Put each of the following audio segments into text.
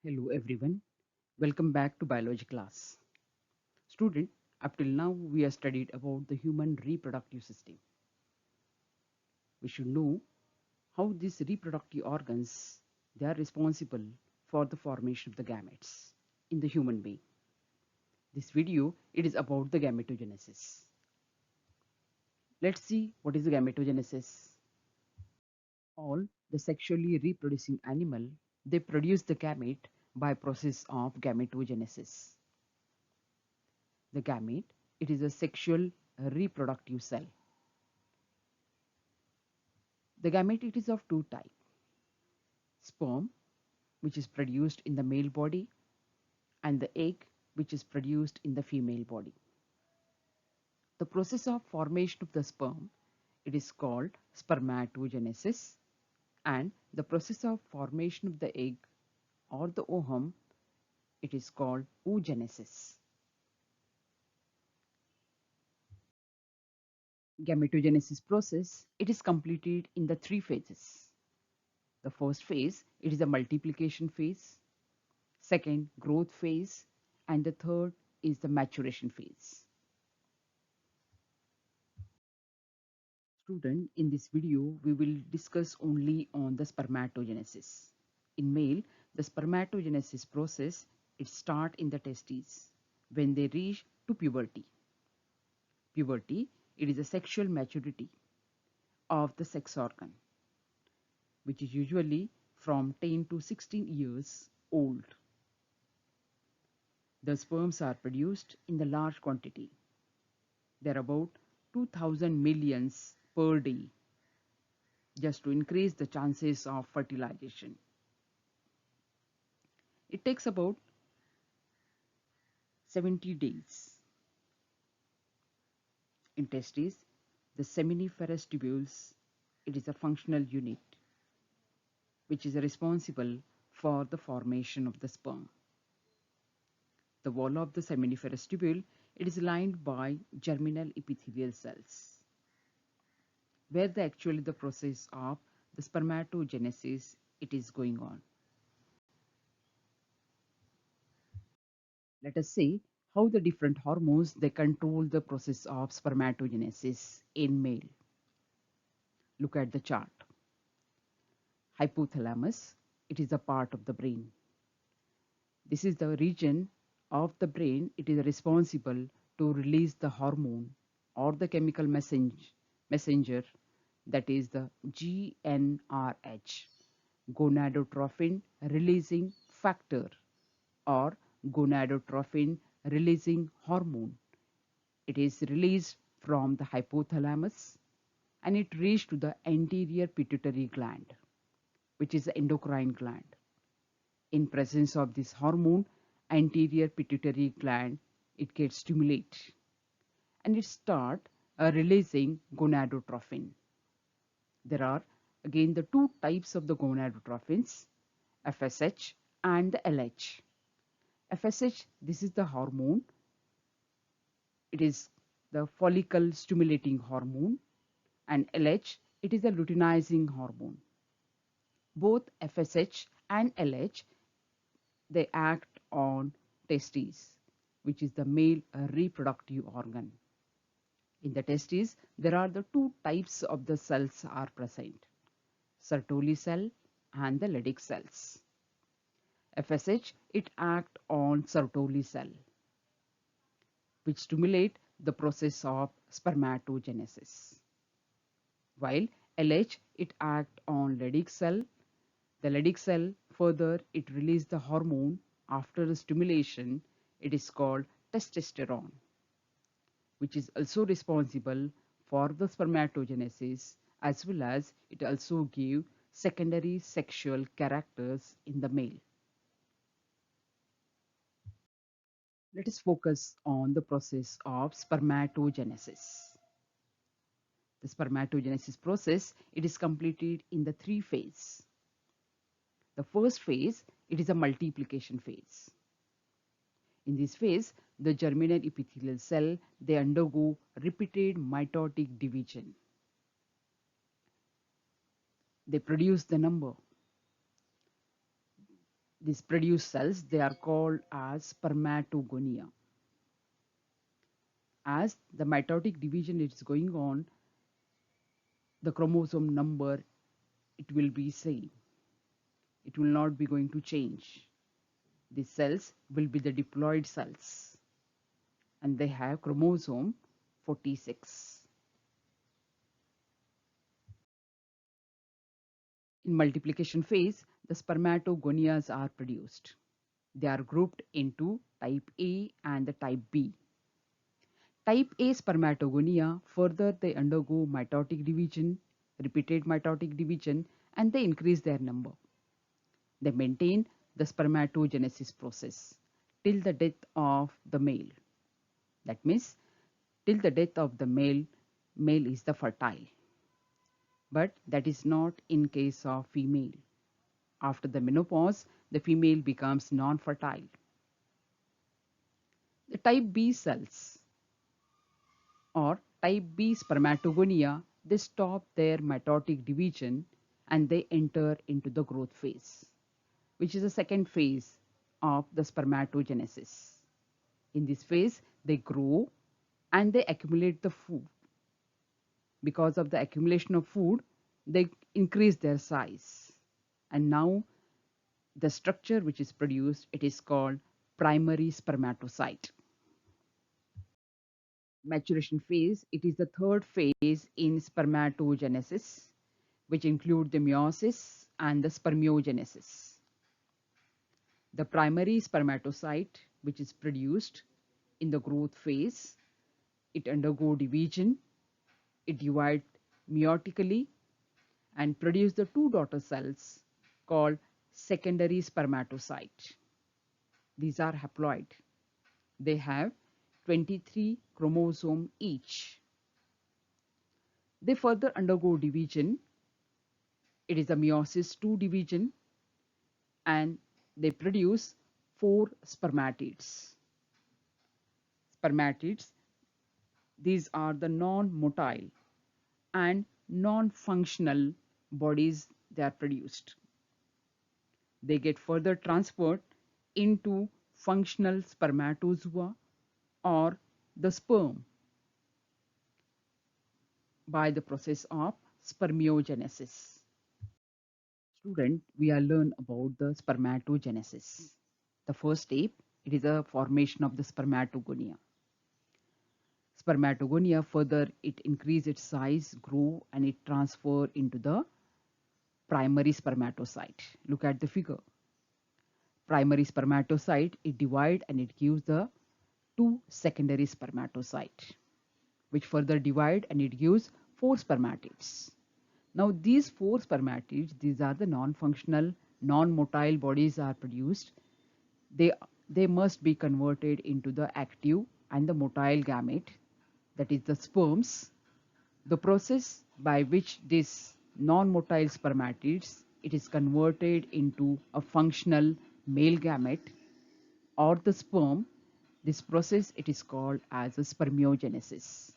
Hello everyone, welcome back to biology class. Student, up till now we have studied about the human reproductive system. We should know how these reproductive organs they are responsible for the formation of the gametes in the human being. This video it is about the gametogenesis. Let's see what is the gametogenesis. All the sexually reproducing animal they produce the gamete by process of gametogenesis. The gamete, it is a sexual reproductive cell. The gamete it is of two types. Sperm, which is produced in the male body, and the egg, which is produced in the female body. The process of formation of the sperm, it is called spermatogenesis, and the process of formation of the egg or the ovum, it is called oogenesis. Gametogenesis process, it is completed in the three phases. The first phase, it is a multiplication phase. Second, growth phase. And the third is the maturation phase. Student, in this video, we will discuss only on the spermatogenesis. In male, the spermatogenesis process, it starts in the testes when they reach to puberty. Puberty, it is a sexual maturity of the sex organ, which is usually from 10 to 16 years old. The sperms are produced in the large quantity. There are about 2000 millions per day just to increase the chances of fertilization. It takes about 70 days. In testes, the seminiferous tubules, it is a functional unit which is responsible for the formation of the sperm. The wall of the seminiferous tubule, it is lined by germinal epithelial cells, where actually the process of the spermatogenesis it is going on. Let us see how the different hormones they control the process of spermatogenesis in male. Look at the chart. Hypothalamus, it is a part of the brain. This is the region of the brain it is responsible to release the hormone or the chemical messenger, that is the GnRH, gonadotrophin releasing factor, or gonadotrophin releasing hormone. It is released from the hypothalamus and it reaches to the anterior pituitary gland, which is the endocrine gland. In presence of this hormone, anterior pituitary gland, it gets stimulated and it start releasing gonadotrophin. There are again the two types of the gonadotrophins, FSH and the LH. FSH, this is the hormone. It is the follicle stimulating hormone, and LH, it is a luteinizing hormone. Both FSH and LH, they act on testes, which is the male reproductive organ. In the testes, there are the two types of the cells are present, Sertoli cell and the Leydig cells. FSH, it acts on Sertoli cell, which stimulate the process of spermatogenesis. While LH, it acts on Leydig cell. The Leydig cell further, it releases the hormone after the stimulation. It is called testosterone, which is also responsible for the spermatogenesis, as well as it also gives secondary sexual characters in the male. Let us focus on the process of spermatogenesis. The spermatogenesis process, it is completed in the three phases. The first phase, it is a multiplication phase. In this phase, the germinal epithelial cell, they undergo repeated mitotic division. They produce the number. these produced cells, they are called as spermatogonia. As the mitotic division is going on, the chromosome number, it will be same. It will not be going to change. These cells will be the diploid cells, and they have chromosome 46. In multiplication phase, the spermatogonias are produced. They are grouped into type A and the type B. Type A spermatogonia, further they undergo mitotic division, repeated mitotic division, and they increase their number. They maintain the spermatogenesis process till the death of the male. That means till the death of the male, male is the fertile. But that is not in case of female. After the menopause, the female becomes non-fertile. The type B cells or type B spermatogonia, they stop their mitotic division and they enter into the growth phase, which is the second phase of the spermatogenesis. In this phase, they grow and they accumulate the food. Because of the accumulation of food, they increase their size. And now the structure which is produced, it is called primary spermatocyte. Maturation phase, it is the third phase in spermatogenesis, which include the meiosis and the spermiogenesis. The primary spermatocyte, which is produced in the growth phase, it undergo division, it divide meiotically and produce the two daughter cells called secondary spermatocyte. These are haploid. They have 23 chromosomes each. They further undergo division. It is a meiosis II division, and they produce 4 spermatids. Spermatids, these are the non-motile and non-functional bodies they are produced. They get further transferred into functional spermatozoa or the sperm by the process of spermiogenesis. Student, we are learn about the spermatogenesis. The first step, it is a formation of the spermatogonia. Spermatogonia further, it increase its size, grow, and it transfer into the primary spermatocyte. Look at the figure. Primary spermatocyte, it divide and it gives the 2 secondary spermatocyte, which further divide and it gives 4 spermatids. Now these 4 spermatids, these are the non-functional, non-motile bodies are produced. They must be converted into the active and the motile gamete, that is the sperms. The process by which this non-motile spermatids, it is converted into a functional male gamete or the sperm, this process it is called as a spermiogenesis.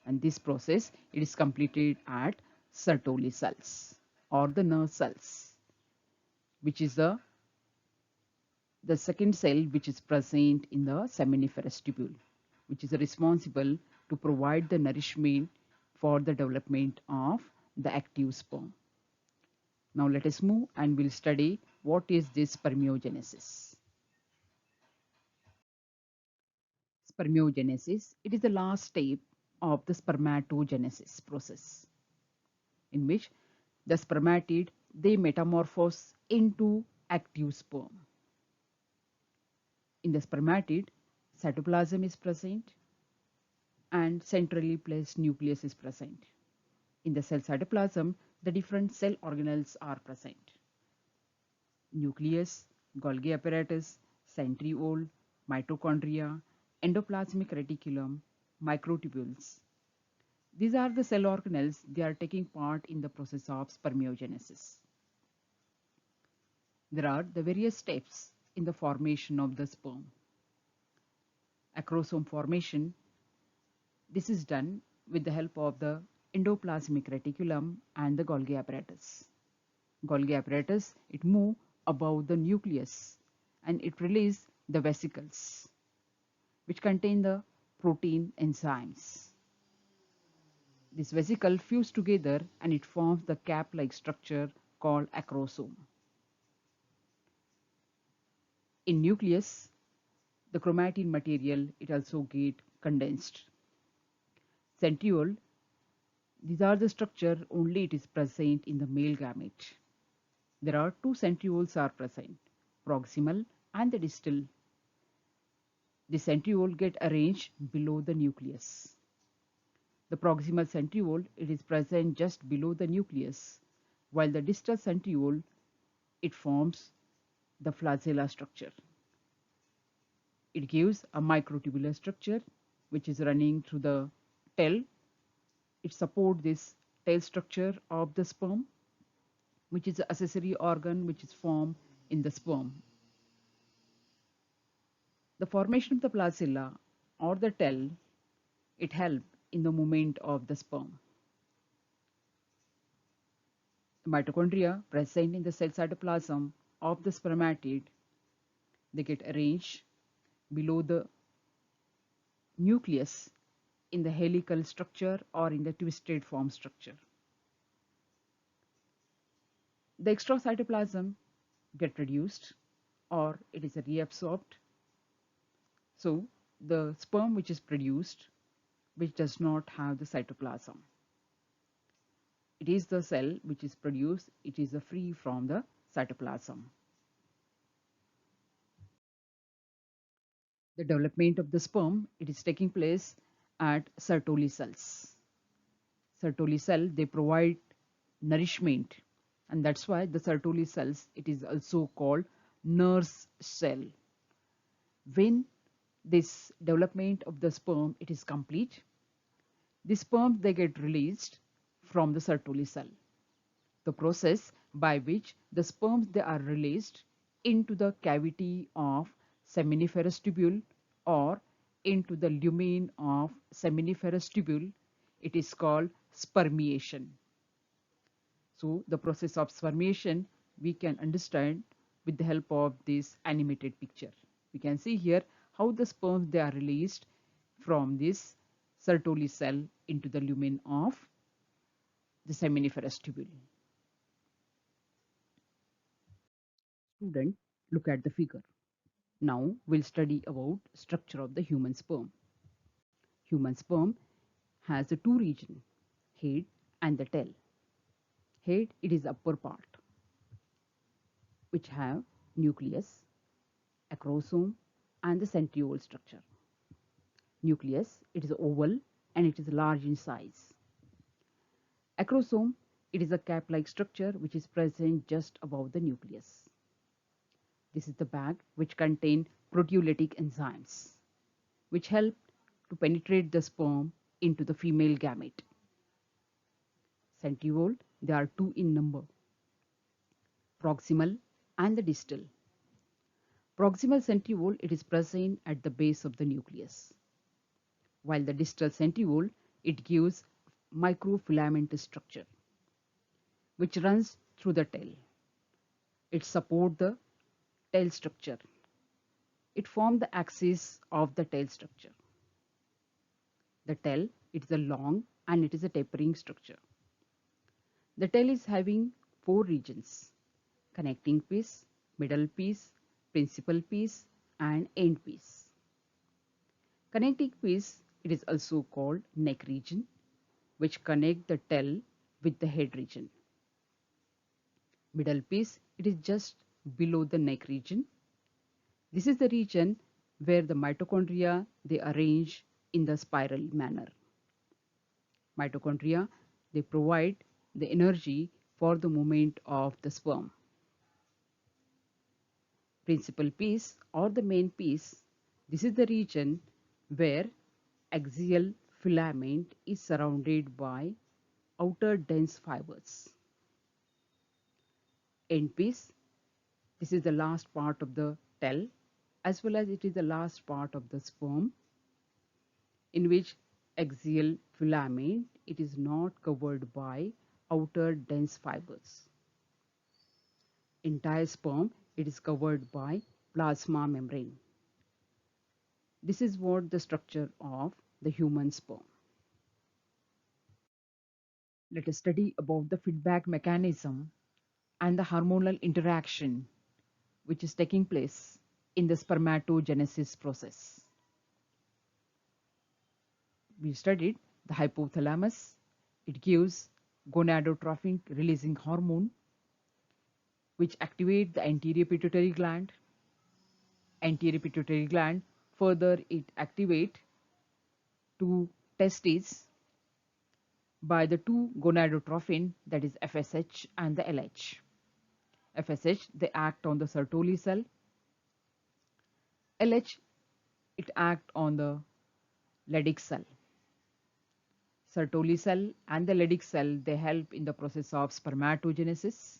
And this process, it is completed at Sertoli cells or the nerve cells, which is the second cell which is present in the seminiferous tubule, which is responsible to provide the nourishment for the development of the active sperm. Now let us move and we'll study what is this spermiogenesis. Spermiogenesis, it is the last step of the spermatogenesis process, in which the spermatid, they metamorphose into active sperm. In the spermatid, cytoplasm is present and centrally placed nucleus is present. In the cell cytoplasm, the different cell organelles are present. Nucleus, Golgi apparatus, centriole, mitochondria, endoplasmic reticulum, microtubules. These are the cell organelles, they are taking part in the process of spermiogenesis. There are the various steps in the formation of the sperm. Acrosome formation, this is done with the help of the endoplasmic reticulum and the Golgi apparatus. Golgi apparatus, it moves above the nucleus, and it releases the vesicles, which contain the protein enzymes. This vesicle fuse together and it forms the cap-like structure called acrosome. In nucleus, the chromatin material it also get condensed. Centriole, these are the structure only it is present in the male gamete. There are two centrioles are present, proximal and the distal. The centriole get arranged below the nucleus. The proximal centriole it is present just below the nucleus, while the distal centriole it forms the flagella structure. It gives a microtubular structure which is running through the tail. It supports this tail structure of the sperm, which is an accessory organ which is formed in the sperm. The formation of the flagella or the tail, it helps in the movement of the sperm. The mitochondria present in the cell cytoplasm of the spermatid, they get arranged below the nucleus in the helical structure or in the twisted form structure. The extra cytoplasm get reduced or it is reabsorbed. So the sperm which is produced, which does not have the cytoplasm. It is the cell which is produced, it is free from the cytoplasm. The development of the sperm, it is taking place at Sertoli cells. Sertoli cell, they provide nourishment, and that's why the Sertoli cells, it is also called nurse cell. When this development of the sperm, it is complete, the sperms, they get released from the Sertoli cell. The process by which the sperms, they are released into the cavity of seminiferous tubule or into the lumen of seminiferous tubule, it is called spermiation. So the process of spermiation we can understand with the help of this animated picture. We can see here how the sperms they are released from this Sertoli cell into the lumen of the seminiferous tubule. Student, look at the figure. Now we'll study about structure of the human sperm. Human sperm has a two region, head and the tail. Head, it is upper part, which have nucleus, acrosome and the centriole structure. Nucleus, it is oval and it is large in size. Acrosome, it is a cap-like structure which is present just above the nucleus. This is the bag which contain proteolytic enzymes, which help to penetrate the sperm into the female gamete. Centriole, there are two in number, proximal and the distal. Proximal centriole, it is present at the base of the nucleus, while the distal centriole, it gives microfilamentous structure, which runs through the tail. It supports the tail structure. It forms the axis of the tail structure. The tail, it is a long and it is a tapering structure. The tail is having four regions: connecting piece, middle piece, principal piece, and end piece. Connecting piece, it is also called neck region, which connect the tail with the head region. Middle piece, it is just below the neck region. This is the region where the mitochondria, they arrange in the spiral manner. Mitochondria, they provide the energy for the movement of the sperm. Principal piece or the main piece, this is the region where axial filament is surrounded by outer dense fibers. End piece, this is the last part of the tail, as well as it is the last part of the sperm, in which axial filament, it is not covered by outer dense fibers. Entire sperm, it is covered by plasma membrane. This is what the structure of the human sperm. Let us study about the feedback mechanism and the hormonal interaction which is taking place in the spermatogenesis process. We studied the hypothalamus. It gives gonadotrophin releasing hormone which activate the anterior pituitary gland. Anterior pituitary gland further it activate to testes by the two gonadotrophin, that is FSH and the LH. FSH, they act on the Sertoli cell. LH, it act on the Leydig cell. Sertoli cell and the Leydig cell, they help in the process of spermatogenesis,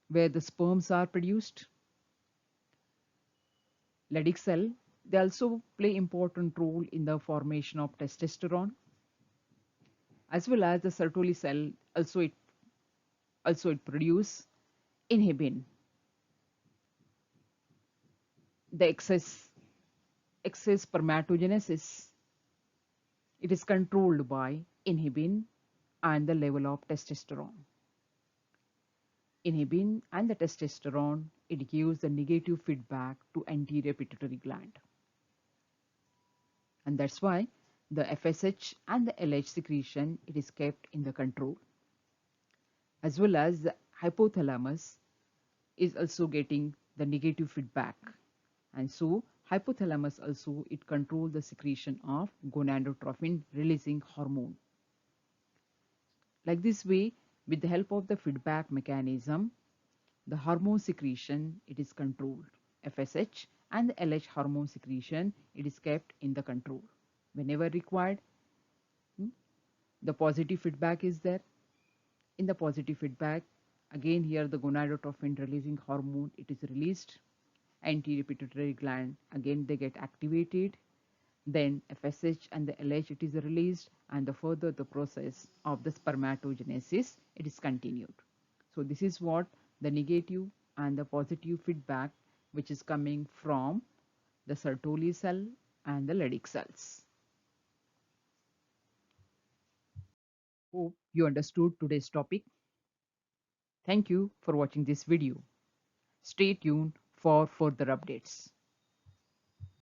where the sperms are produced. Leydig cell, they also play important role in the formation of testosterone, as well as the Sertoli cell also it produce inhibin. The excess spermatogenesis, it is controlled by inhibin and the level of testosterone. Inhibin and the testosterone, it gives the negative feedback to anterior pituitary gland. And that's why the FSH and the LH secretion, it is kept in the control. As well as the hypothalamus is also getting the negative feedback. And so hypothalamus also, it controls the secretion of gonadotrophin releasing hormone. Like this way, with the help of the feedback mechanism, the hormone secretion, it is controlled. FSH and the LH hormone secretion, it is kept in the control. Whenever required, the positive feedback is there. In the positive feedback, again here the gonadotrophin releasing hormone, it is released. Anterior pituitary gland, again they get activated. Then FSH and the LH, it is released, and the further the process of the spermatogenesis, it is continued. So this is what the negative and the positive feedback which is coming from the Sertoli cell and the Leydig cells. Hope you understood today's topic. Thank you for watching this video. Stay tuned for further updates.